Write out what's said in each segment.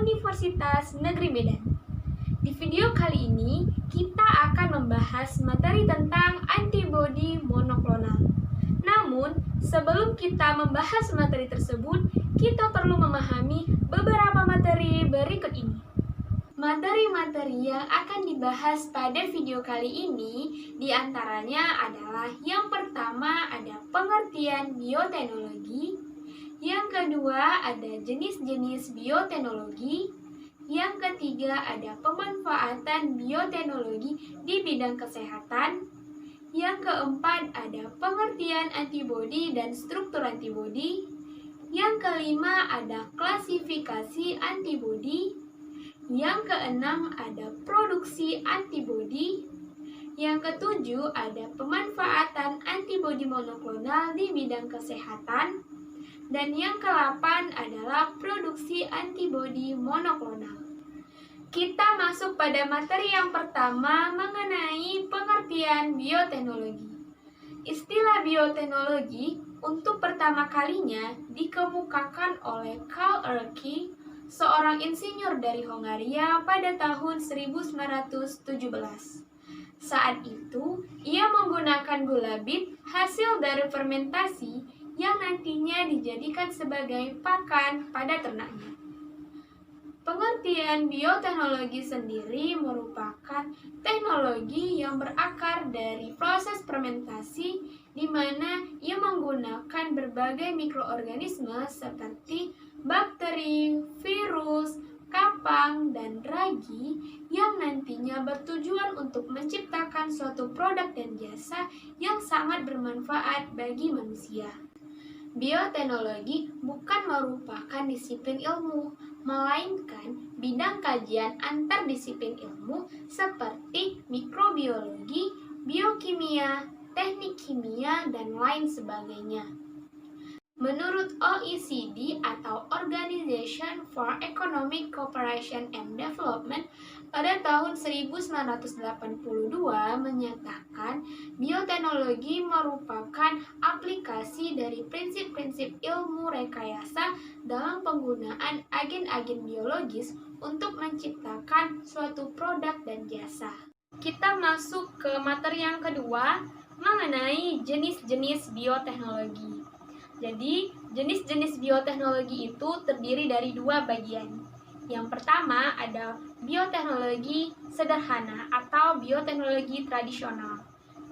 Universitas Negeri Medan. Di video kali ini, kita akan membahas materi tentang antibodi monoklonal. Namun, sebelum kita membahas materi tersebut, kita perlu memahami beberapa materi berikut ini. Materi-materi yang akan dibahas pada video kali ini diantaranya adalah yang pertama ada pengertian bioteknologi, yang kedua ada jenis-jenis bioteknologi, yang ketiga ada pemanfaatan bioteknologi di bidang kesehatan, yang keempat ada pengertian antibodi dan struktur antibodi, yang kelima ada klasifikasi antibodi, yang keenam ada produksi antibodi, yang ketujuh ada pemanfaatan antibodi monoklonal di bidang kesehatan, dan yang ke-8 adalah produksi antibodi monoklonal. Kita masuk pada materi yang pertama mengenai pengertian bioteknologi. Istilah bioteknologi untuk pertama kalinya dikemukakan oleh Karl Ehrlich, seorang insinyur dari Hongaria pada tahun 1917. Saat itu, ia menggunakan gula bit hasil dari fermentasi yang nantinya dijadikan sebagai pakan pada ternaknya. Pengertian bioteknologi sendiri merupakan teknologi yang berakar dari proses fermentasi di mana ia menggunakan berbagai mikroorganisme seperti bakteri, virus, kapang, dan ragi yang nantinya bertujuan untuk menciptakan suatu produk dan jasa yang sangat bermanfaat bagi manusia. Bioteknologi bukan merupakan disiplin ilmu, melainkan bidang kajian antardisiplin ilmu seperti mikrobiologi, biokimia, teknik kimia, dan lain sebagainya. Menurut OECD atau Organization for Economic Cooperation and Development pada tahun 1982 menyatakan bioteknologi merupakan aplikasi dari prinsip-prinsip ilmu rekayasa dalam penggunaan agen-agen biologis untuk menciptakan suatu produk dan jasa. Kita masuk ke materi yang kedua mengenai jenis-jenis bioteknologi. Jadi, jenis-jenis bioteknologi itu terdiri dari dua bagian. Yang pertama ada bioteknologi sederhana atau bioteknologi tradisional.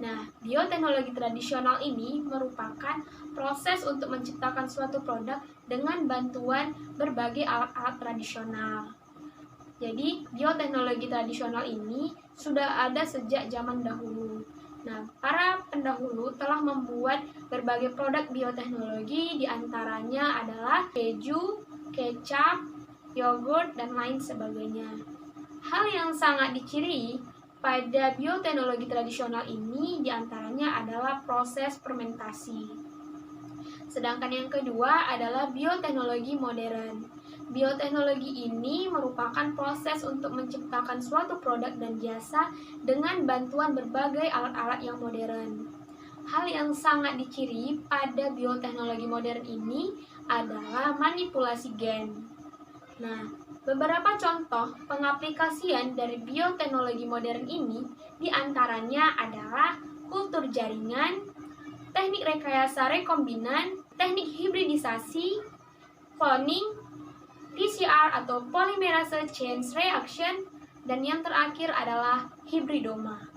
Nah, bioteknologi tradisional ini merupakan proses untuk menciptakan suatu produk dengan bantuan berbagai alat-alat tradisional. Jadi, bioteknologi tradisional ini sudah ada sejak zaman dahulu. Nah, para pendahulu telah membuat berbagai produk bioteknologi, diantaranya adalah keju, kecap, yogurt, dan lain sebagainya. Hal yang sangat diciri pada bioteknologi tradisional ini diantaranya adalah proses fermentasi. Sedangkan yang kedua adalah bioteknologi modern. Bioteknologi ini merupakan proses untuk menciptakan suatu produk dan jasa dengan bantuan berbagai alat-alat yang modern. Hal yang sangat diciri pada bioteknologi modern ini adalah manipulasi gen. Nah, beberapa contoh pengaplikasian dari bioteknologi modern ini diantaranya adalah kultur jaringan, teknik rekayasa rekombinan, teknik hibridisasi, cloning, PCR atau polymerase chain reaction, dan yang terakhir adalah hibridoma.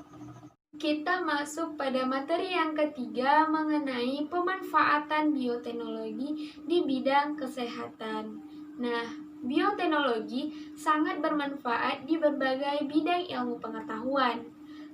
Kita masuk pada materi yang ketiga mengenai pemanfaatan bioteknologi di bidang kesehatan. Nah, bioteknologi sangat bermanfaat di berbagai bidang ilmu pengetahuan.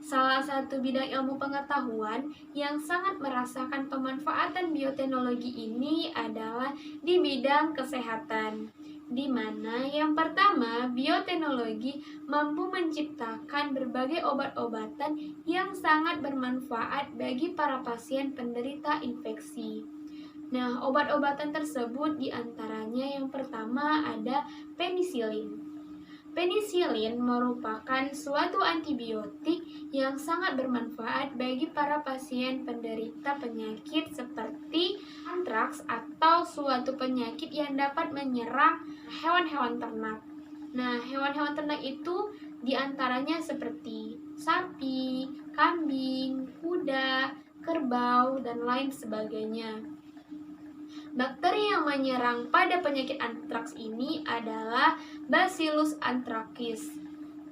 Salah satu bidang ilmu pengetahuan yang sangat merasakan pemanfaatan bioteknologi ini adalah di bidang kesehatan, di mana yang pertama, bioteknologi mampu menciptakan berbagai obat-obatan yang sangat bermanfaat bagi para pasien penderita infeksi. Nah, obat-obatan tersebut diantaranya yang pertama ada penisilin. Penisilin merupakan suatu antibiotik yang sangat bermanfaat bagi para pasien penderita penyakit seperti antraks atau suatu penyakit yang dapat menyerang hewan-hewan ternak. Nah, hewan-hewan ternak itu diantaranya seperti sapi, kambing, kuda, kerbau, dan lain sebagainya. Bakteri yang menyerang pada penyakit antraks ini adalah Bacillus anthracis.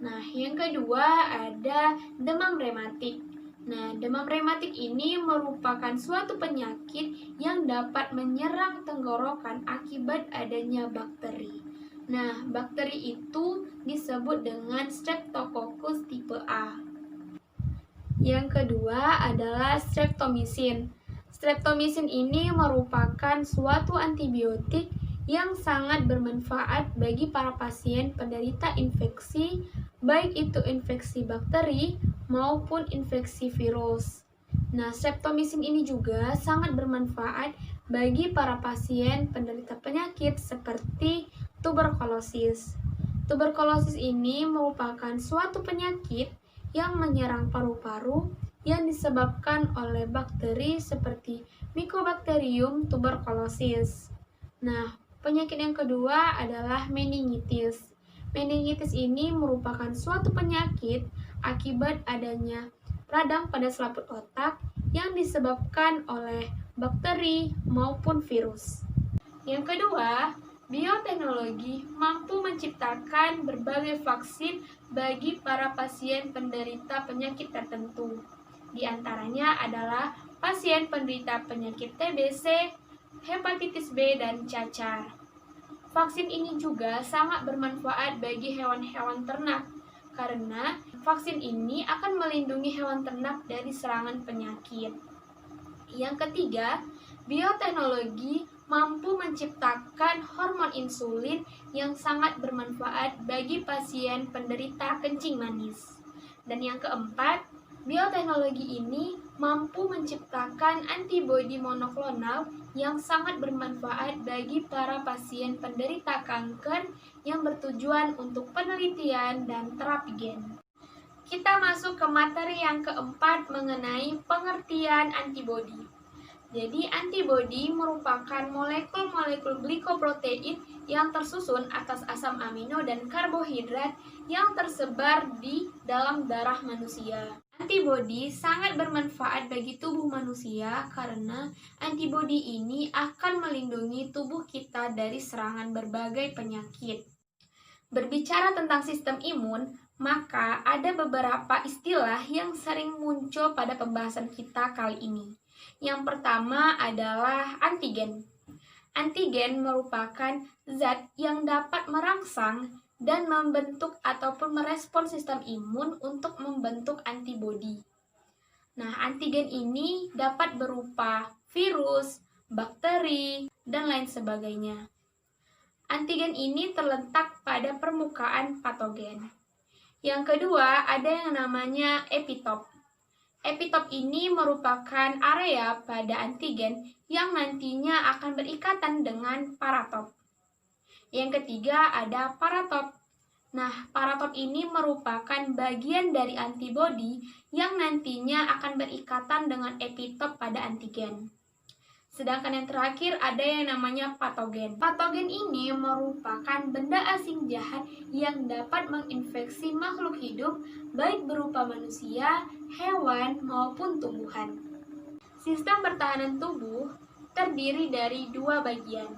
Nah, yang kedua ada demam rematik. Nah, demam rematik ini merupakan suatu penyakit yang dapat menyerang tenggorokan akibat adanya bakteri. Nah, bakteri itu disebut dengan Streptococcus tipe A. Yang kedua adalah streptomycin. Streptomycin ini merupakan suatu antibiotik yang sangat bermanfaat bagi para pasien penderita infeksi, baik itu infeksi bakteri maupun infeksi virus. Nah, streptomycin ini juga sangat bermanfaat bagi para pasien penderita penyakit seperti tuberkulosis. Tuberkulosis ini merupakan suatu penyakit yang menyerang paru-paru yang disebabkan oleh bakteri seperti Mycobacterium tuberculosis. Nah, penyakit yang kedua adalah meningitis. Meningitis ini merupakan suatu penyakit akibat adanya radang pada selaput otak yang disebabkan oleh bakteri maupun virus. Yang kedua, bioteknologi mampu menciptakan berbagai vaksin bagi para pasien penderita penyakit tertentu. Di antaranya adalah pasien penderita penyakit TBC, hepatitis B, dan cacar. Vaksin ini juga sangat bermanfaat bagi hewan-hewan ternak, karena vaksin ini akan melindungi hewan ternak dari serangan penyakit. Yang ketiga, bioteknologi mampu menciptakan hormon insulin yang sangat bermanfaat bagi pasien penderita kencing manis. Dan yang keempat, bioteknologi ini mampu menciptakan antibodi monoklonal yang sangat bermanfaat bagi para pasien penderita kanker yang bertujuan untuk penelitian dan terapi gen. Kita masuk ke materi yang keempat mengenai pengertian antibodi. Jadi, antibodi merupakan molekul-molekul glikoprotein yang tersusun atas asam amino dan karbohidrat yang tersebar di dalam darah manusia. Antibodi sangat bermanfaat bagi tubuh manusia karena antibodi ini akan melindungi tubuh kita dari serangan berbagai penyakit. Berbicara tentang sistem imun, maka ada beberapa istilah yang sering muncul pada pembahasan kita kali ini. Yang pertama adalah antigen. Antigen merupakan zat yang dapat merangsang dan membentuk ataupun merespon sistem imun untuk membentuk antibodi. Nah, antigen ini dapat berupa virus, bakteri, dan lain sebagainya. Antigen ini terletak pada permukaan patogen. Yang kedua, ada yang namanya epitop. Epitop ini merupakan area pada antigen yang nantinya akan berikatan dengan paratop. Yang ketiga ada paratop. Nah, paratop ini merupakan bagian dari antibodi yang nantinya akan berikatan dengan epitop pada antigen. Sedangkan yang terakhir ada yang namanya patogen. Patogen ini merupakan benda asing jahat yang dapat menginfeksi makhluk hidup, baik berupa manusia, hewan, maupun tumbuhan. Sistem pertahanan tubuh terdiri dari dua bagian.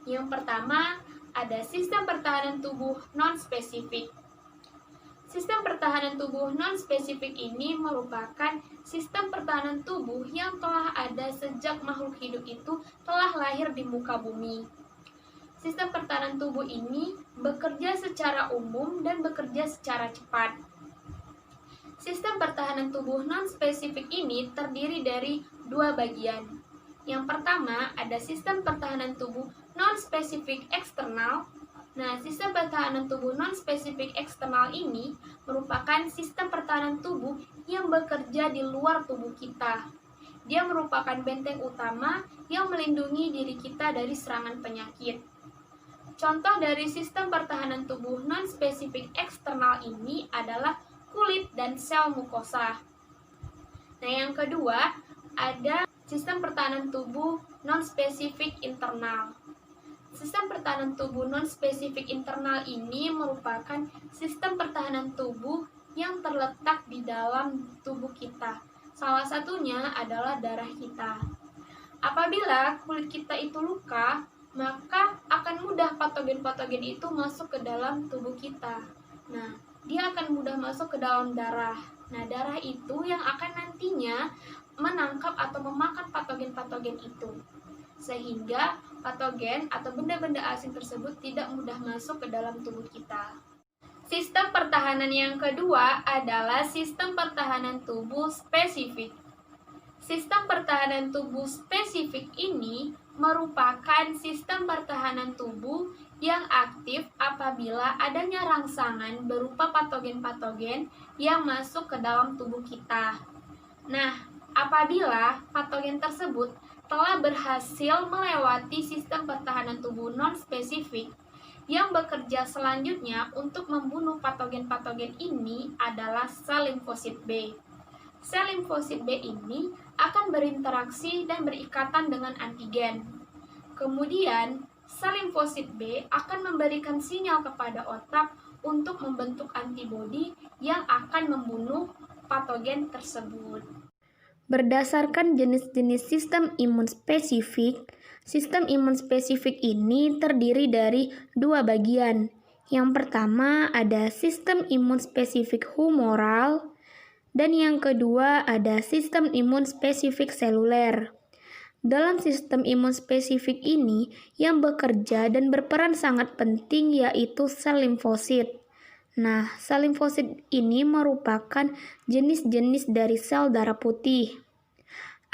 Yang pertama, ada sistem pertahanan tubuh non-spesifik. Sistem pertahanan tubuh non-spesifik ini merupakan sistem pertahanan tubuh yang telah ada sejak makhluk hidup itu telah lahir di muka bumi. Sistem pertahanan tubuh ini bekerja secara umum dan bekerja secara cepat. Sistem pertahanan tubuh non-spesifik ini terdiri dari dua bagian. Yang pertama, ada sistem pertahanan tubuh non-spesifik eksternal. Nah, sistem pertahanan tubuh non-spesifik eksternal ini merupakan sistem pertahanan tubuh yang bekerja di luar tubuh kita. Dia merupakan benteng utama yang melindungi diri kita dari serangan penyakit. Contoh dari sistem pertahanan tubuh non-spesifik eksternal ini adalah kulit dan sel mukosa. Nah, yang kedua, ada sistem pertahanan tubuh non-spesifik internal. Sistem pertahanan tubuh non-spesifik internal ini merupakan sistem pertahanan tubuh yang terletak di dalam tubuh kita. Salah satunya adalah darah kita. Apabila kulit kita itu luka, maka akan mudah patogen-patogen itu masuk ke dalam tubuh kita. Nah, dia akan mudah masuk ke dalam darah. Nah, darah itu yang akan nantinya menangkap atau memakan patogen-patogen itu. Sehingga patogen atau benda-benda asing tersebut tidak mudah masuk ke dalam tubuh kita. Sistem pertahanan yang kedua adalah sistem pertahanan tubuh spesifik. Sistem pertahanan tubuh spesifik ini merupakan sistem pertahanan tubuh yang aktif apabila adanya rangsangan berupa patogen-patogen yang masuk ke dalam tubuh kita. Nah, apabila patogen tersebut telah berhasil melewati sistem pertahanan tubuh non-spesifik, yang bekerja selanjutnya untuk membunuh patogen-patogen ini adalah sel limfosit B. Sel limfosit B ini akan berinteraksi dan berikatan dengan antigen. Kemudian, sel limfosit B akan memberikan sinyal kepada otak untuk membentuk antibodi yang akan membunuh patogen tersebut. Berdasarkan jenis-jenis sistem imun spesifik ini terdiri dari dua bagian. Yang pertama ada sistem imun spesifik humoral, dan yang kedua ada sistem imun spesifik seluler. Dalam sistem imun spesifik ini, yang bekerja dan berperan sangat penting yaitu sel limfosit. Nah, sel limfosit ini merupakan jenis-jenis dari sel darah putih.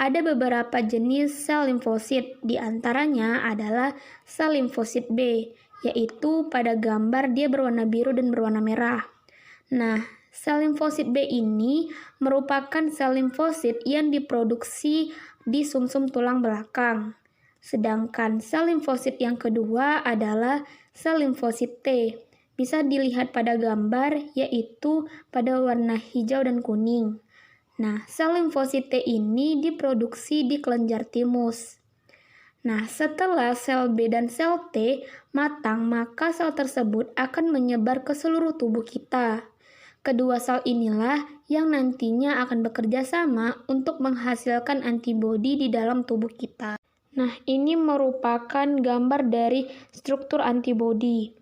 Ada beberapa jenis sel limfosit, di antaranya adalah sel limfosit B, yaitu pada gambar dia berwarna biru dan berwarna merah. Nah, sel limfosit B ini merupakan sel limfosit yang diproduksi di sumsum tulang belakang. Sedangkan sel limfosit yang kedua adalah sel limfosit T. Bisa dilihat pada gambar, yaitu pada warna hijau dan kuning. Nah, sel limfosit T ini diproduksi di kelenjar timus. Nah, setelah sel B dan sel T matang, maka sel tersebut akan menyebar ke seluruh tubuh kita. Kedua sel inilah yang nantinya akan bekerja sama untuk menghasilkan antibodi di dalam tubuh kita. Nah, ini merupakan gambar dari struktur antibodi.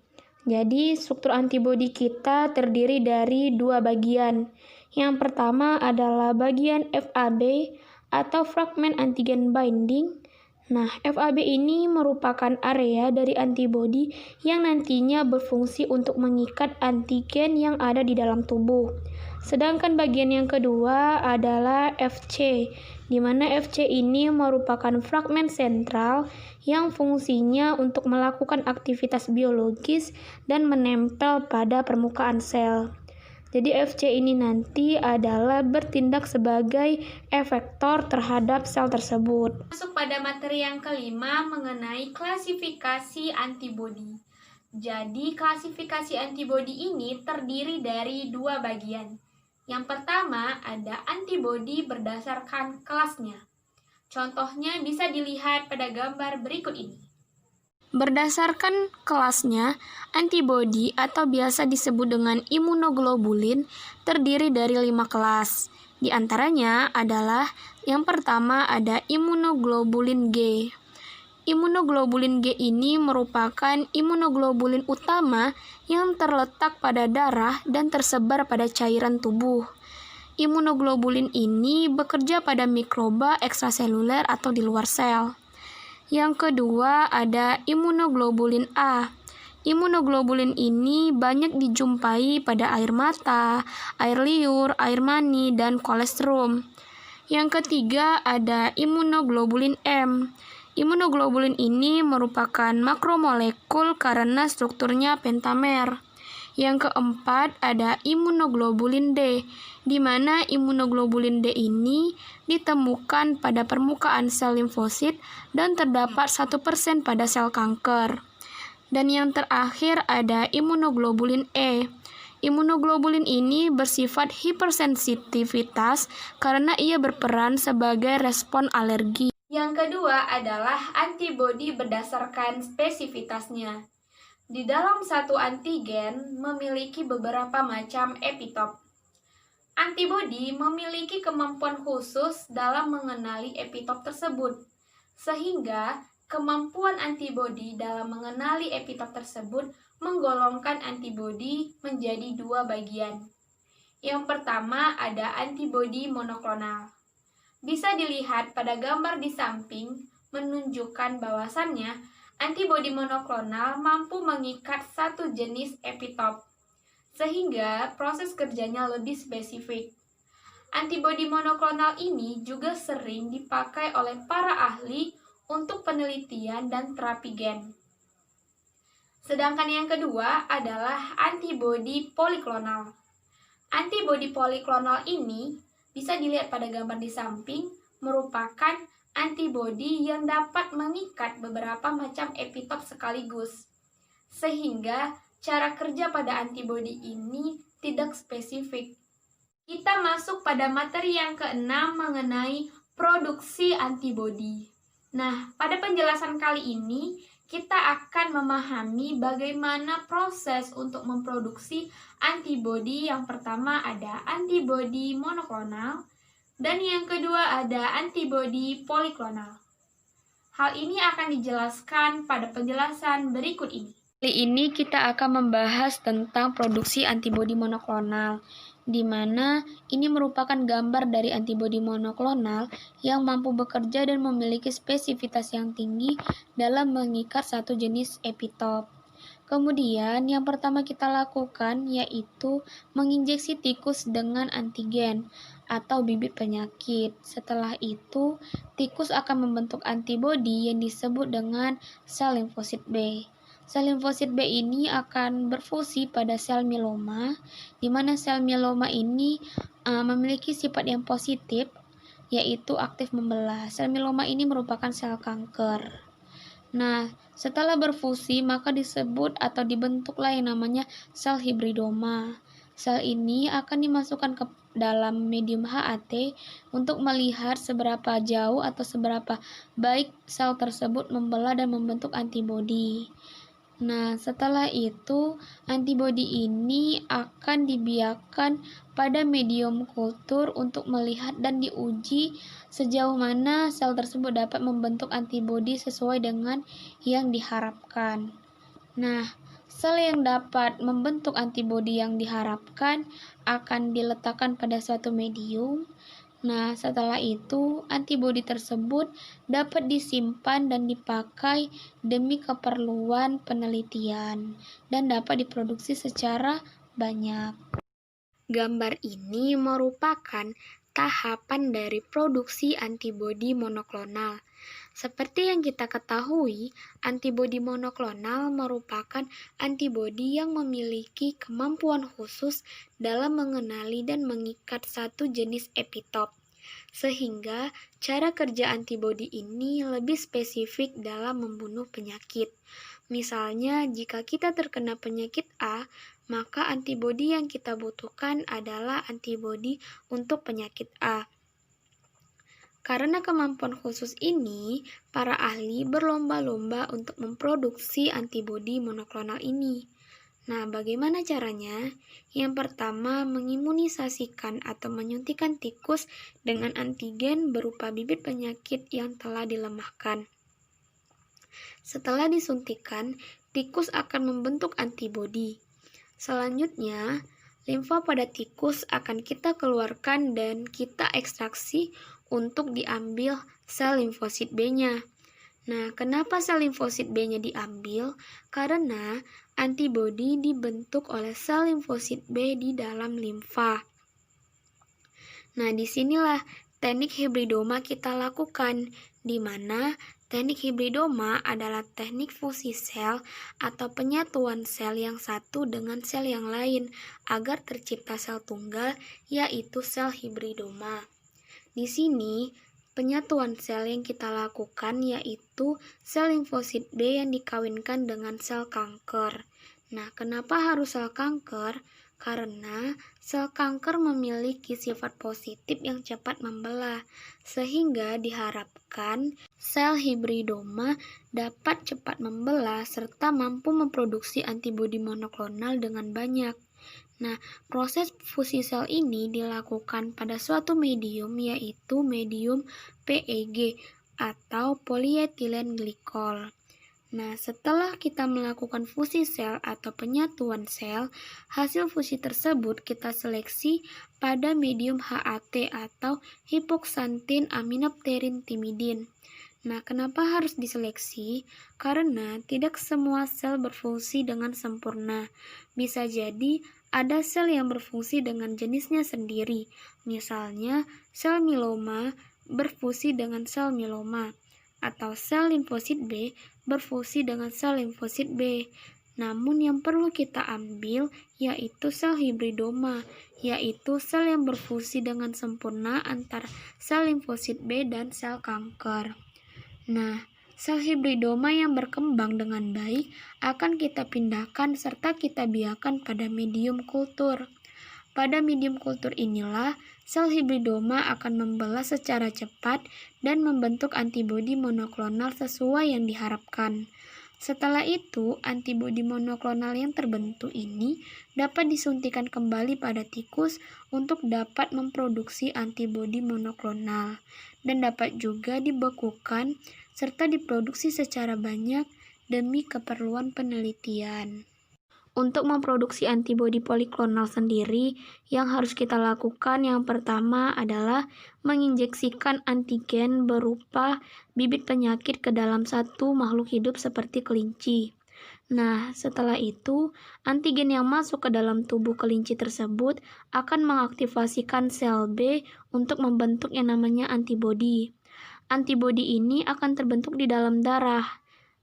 Jadi, struktur antibodi kita terdiri dari dua bagian. Yang pertama adalah bagian FAB atau fragment antigen binding. Nah, FAB ini merupakan area dari antibodi yang nantinya berfungsi untuk mengikat antigen yang ada di dalam tubuh. Sedangkan bagian yang kedua adalah FC, di mana FC ini merupakan fragmen sentral yang fungsinya untuk melakukan aktivitas biologis dan menempel pada permukaan sel. Jadi FC ini nanti adalah bertindak sebagai efektor terhadap sel tersebut. Masuk pada materi yang kelima mengenai klasifikasi antibodi. Jadi klasifikasi antibodi ini terdiri dari dua bagian. Yang pertama ada antibodi berdasarkan kelasnya. Contohnya bisa dilihat pada gambar berikut ini. Berdasarkan kelasnya, antibodi atau biasa disebut dengan imunoglobulin terdiri dari 5 kelas. Di antaranya adalah yang pertama ada imunoglobulin G. Imunoglobulin G ini merupakan imunoglobulin utama yang terletak pada darah dan tersebar pada cairan tubuh. Imunoglobulin ini bekerja pada mikroba ekstraseluler atau di luar sel. Yang kedua ada imunoglobulin A. Imunoglobulin ini banyak dijumpai pada air mata, air liur, air mani, dan kolostrum. Yang ketiga ada imunoglobulin M. Imunoglobulin ini merupakan makromolekul karena strukturnya pentamer. Yang keempat ada imunoglobulin D, di mana imunoglobulin D ini ditemukan pada permukaan sel limfosit dan terdapat 1% pada sel kanker. Dan yang terakhir ada imunoglobulin E. Imunoglobulin ini bersifat hipersensitivitas karena ia berperan sebagai respon alergi. Yang kedua adalah antibodi berdasarkan spesifitasnya. Di dalam satu antigen memiliki beberapa macam epitop. Antibodi memiliki kemampuan khusus dalam mengenali epitop tersebut, sehingga kemampuan antibodi dalam mengenali epitop tersebut menggolongkan antibodi menjadi dua bagian. Yang pertama ada antibodi monoklonal. Bisa dilihat pada gambar di samping menunjukkan bahwasannya antibodi monoklonal mampu mengikat satu jenis epitop, sehingga proses kerjanya lebih spesifik. Antibodi monoklonal ini juga sering dipakai oleh para ahli untuk penelitian dan terapi gen. Sedangkan yang kedua adalah antibodi poliklonal. Antibodi poliklonal ini bisa dilihat pada gambar di samping, merupakan antibodi yang dapat mengikat beberapa macam epitop sekaligus. Sehingga cara kerja pada antibodi ini tidak spesifik. Kita masuk pada materi yang keenam mengenai produksi antibodi. Nah, pada penjelasan kali ini kita akan memahami bagaimana proses untuk memproduksi antibodi. Yang pertama ada antibodi monoklonal dan yang kedua ada antibodi poliklonal. Hal ini akan dijelaskan pada penjelasan berikut ini. Kali ini kita akan membahas tentang produksi antibodi monoklonal, di mana ini merupakan gambar dari antibodi monoklonal yang mampu bekerja dan memiliki spesifitas yang tinggi dalam mengikat satu jenis epitop. Kemudian, yang pertama kita lakukan yaitu menginjeksi tikus dengan antigen atau bibit penyakit. Setelah itu, tikus akan membentuk antibodi yang disebut dengan sel limfosit B. Sel limfosit B ini akan berfungsi pada sel mieloma, di mana sel mieloma ini memiliki sifat yang positif, yaitu aktif membelah. Sel mieloma ini merupakan sel kanker. Nah, setelah berfungsi maka disebut atau dibentuklah yang namanya sel hibridoma. Sel ini akan dimasukkan ke dalam medium HAT untuk melihat seberapa jauh atau seberapa baik sel tersebut membelah dan membentuk antibodi. Nah, setelah itu antibodi ini akan dibiarkan pada medium kultur untuk melihat dan diuji sejauh mana sel tersebut dapat membentuk antibodi sesuai dengan yang diharapkan. Nah, sel yang dapat membentuk antibodi yang diharapkan akan diletakkan pada suatu medium. Nah, setelah itu, antibodi tersebut dapat disimpan dan dipakai demi keperluan penelitian dan dapat diproduksi secara banyak. Gambar ini merupakan tahapan dari produksi antibodi monoklonal. Seperti yang kita ketahui, antibodi monoklonal merupakan antibodi yang memiliki kemampuan khusus dalam mengenali dan mengikat satu jenis epitop, sehingga cara kerja antibodi ini lebih spesifik dalam membunuh penyakit. Misalnya, jika kita terkena penyakit A, maka antibodi yang kita butuhkan adalah antibodi untuk penyakit A. Karena kemampuan khusus ini, para ahli berlomba-lomba untuk memproduksi antibodi monoklonal ini. Nah, bagaimana caranya? Yang pertama, mengimunisasikan atau menyuntikkan tikus dengan antigen berupa bibit penyakit yang telah dilemahkan. Setelah disuntikan, tikus akan membentuk antibodi. Selanjutnya, limfa pada tikus akan kita keluarkan dan kita ekstraksi untuk diambil sel limfosit B-nya. Nah, kenapa sel limfosit B-nya diambil? Karena antibodi dibentuk oleh sel limfosit B di dalam limfa. Nah, disinilah teknik hibridoma kita lakukan, di mana teknik hibridoma adalah teknik fusi sel atau penyatuan sel yang satu dengan sel yang lain agar tercipta sel tunggal, yaitu sel hibridoma. Di sini, penyatuan sel yang kita lakukan yaitu sel limfosit B yang dikawinkan dengan sel kanker. Nah, kenapa harus sel kanker? karena sel kanker memiliki sifat positif yang cepat membelah, sehingga diharapkan sel hibridoma dapat cepat membelah serta mampu memproduksi antibodi monoklonal dengan banyak. Nah, proses fusi sel ini dilakukan pada suatu medium, yaitu medium PEG atau polyethylene glycol. Nah, setelah kita melakukan fusi sel atau penyatuan sel, hasil fusi tersebut kita seleksi pada medium HAT atau hypoxanthine aminopterin timidin. Nah, kenapa harus diseleksi? Karena tidak semua sel berfungsi dengan sempurna. Bisa jadi ada sel yang berfungsi dengan jenisnya sendiri. Misalnya, sel mieloma berfusi dengan sel mieloma, atau sel limfosit B berfusi dengan sel limfosit B. Namun yang perlu kita ambil yaitu sel hibridoma, yaitu sel yang berfusi dengan sempurna antara sel limfosit B dan sel kanker. Nah, sel hibridoma yang berkembang dengan baik akan kita pindahkan serta kita biarkan pada medium kultur. Pada medium kultur inilah sel hibridoma akan membelah secara cepat dan membentuk antibodi monoklonal sesuai yang diharapkan. Setelah itu, antibodi monoklonal yang terbentuk ini dapat disuntikan kembali pada tikus untuk dapat memproduksi antibodi monoklonal dan dapat juga dibekukan serta diproduksi secara banyak demi keperluan penelitian. Untuk memproduksi antibodi poliklonal sendiri, yang harus kita lakukan yang pertama adalah menginjeksikan antigen berupa bibit penyakit ke dalam satu makhluk hidup seperti kelinci. Nah, setelah itu, antigen yang masuk ke dalam tubuh kelinci tersebut akan mengaktifasikan sel B untuk membentuk yang namanya antibodi. Antibodi ini akan terbentuk di dalam darah.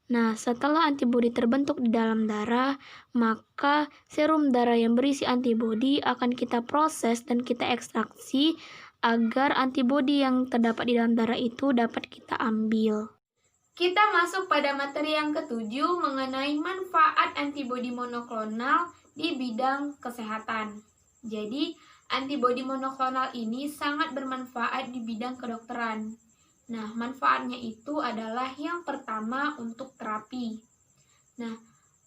Nah, setelah antibodi terbentuk di dalam darah, maka serum darah yang berisi antibodi akan kita proses dan kita ekstraksi agar antibodi yang terdapat di dalam darah itu dapat kita ambil. Kita masuk pada materi yang ketujuh mengenai manfaat antibodi monoklonal di bidang kesehatan. Jadi, antibodi monoklonal ini sangat bermanfaat di bidang kedokteran. Nah, manfaatnya itu adalah yang pertama untuk terapi. Nah,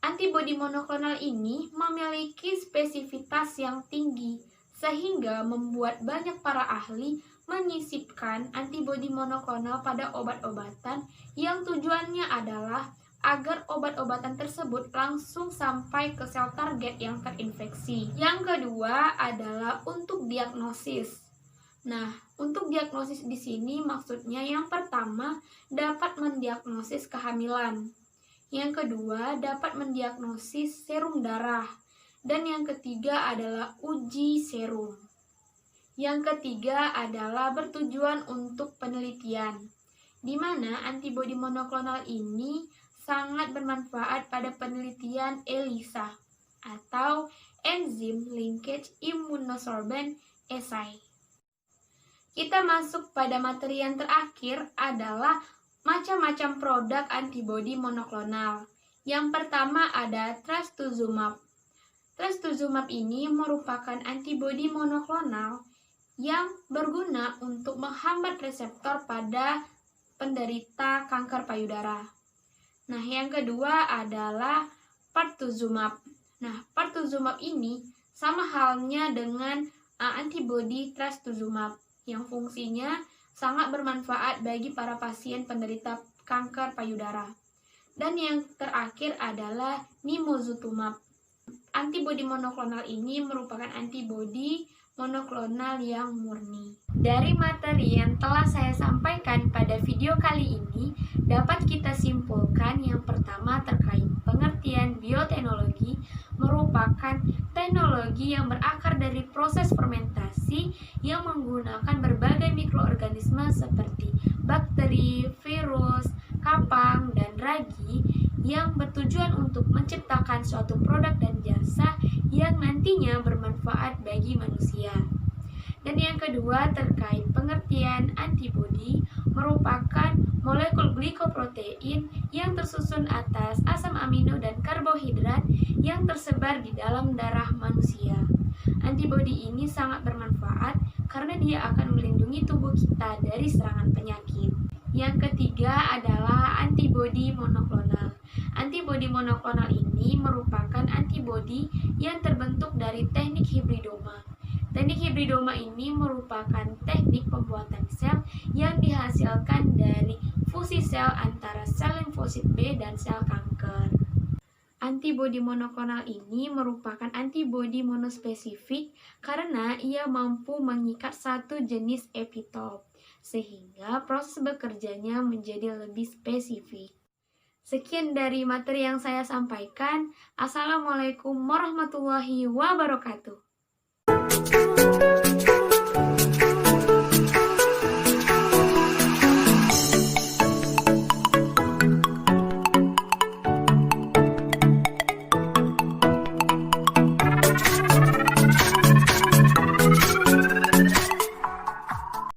antibodi monoklonal ini memiliki spesifitas yang tinggi, sehingga membuat banyak para ahli menyisipkan antibodi monoklonal pada obat-obatan yang tujuannya adalah agar obat-obatan tersebut langsung sampai ke sel target yang terinfeksi. Yang kedua adalah untuk diagnosis. Nah, untuk diagnosis di sini maksudnya yang pertama dapat mendiagnosis kehamilan. Yang kedua dapat mendiagnosis serum darah. Dan yang ketiga adalah uji serum. Yang ketiga adalah bertujuan untuk penelitian, di mana antibodi monoklonal ini sangat bermanfaat pada penelitian ELISA atau Enzyme Linkage Immunosorbent Assay. Kita masuk pada materi yang terakhir adalah macam-macam produk antibodi monoklonal. Yang pertama ada trastuzumab. Trastuzumab ini merupakan antibodi monoklonal yang berguna untuk menghambat reseptor pada penderita kanker payudara. Nah, yang kedua adalah pertuzumab. Nah, pertuzumab ini sama halnya dengan antibodi trastuzumab yang fungsinya sangat bermanfaat bagi para pasien penderita kanker payudara. Dan yang terakhir adalah nimozutumab. Antibodi monoklonal ini merupakan antibodi monoklonal yang murni. Dari materi yang telah saya sampaikan pada video kali ini, dapat kita simpulkan yang pertama terkait pengertian bioteknologi merupakan teknologi yang berakar dari proses fermentasi yang menggunakan berbagai mikroorganisme seperti bakteri, virus, kapang, dan ragi yang bertujuan untuk menciptakan suatu produk dan jasa yang nantinya bermanfaat bagi manusia. Dan yang kedua terkait pengertian antibodi merupakan molekul glikoprotein yang tersusun atas asam amino dan karbohidrat yang tersebar di dalam darah manusia. Antibodi ini sangat bermanfaat karena dia akan melindungi tubuh kita dari serangan penyakit. Yang ketiga adalah antibodi monoklonal. Antibodi monoklonal ini merupakan antibodi yang terbentuk dari teknik hibridoma. Teknik hibridoma ini merupakan teknik pembuatan sel yang dihasilkan dari fusi sel antara sel limfosit B dan sel kanker. Antibodi monoklonal ini merupakan antibodi monospesifik karena ia mampu mengikat satu jenis epitop, sehingga proses bekerjanya menjadi lebih spesifik. Sekian dari materi yang saya sampaikan. Assalamualaikum warahmatullahi wabarakatuh.